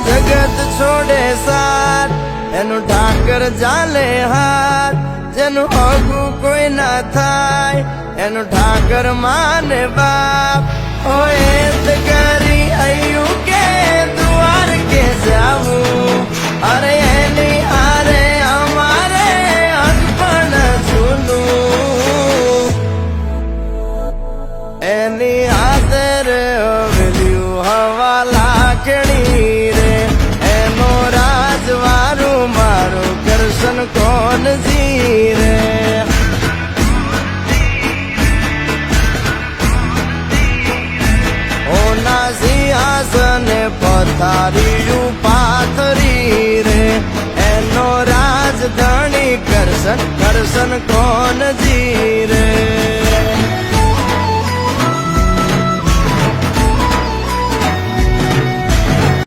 જગત છોડે સાથ, એનું ઠાકર ચાલે હાથ. જેનું હગું કોઈ ના થાય, એનું ઠાકર માને બાપ. હોય તો કરી આયું કે દ્વાર કે જાવું, અરે એની હારે અમારે અર્પણ ઝૂલું. એની આદર વેલ્યું હવા લાખણી રે, એનો રાજવારું મારું કરશન કોણ જી રે. ઓના સિંહાસને પથારીયું પાથરી રે, એનો રાજધણી કરશન કરશન કોણ જી રે.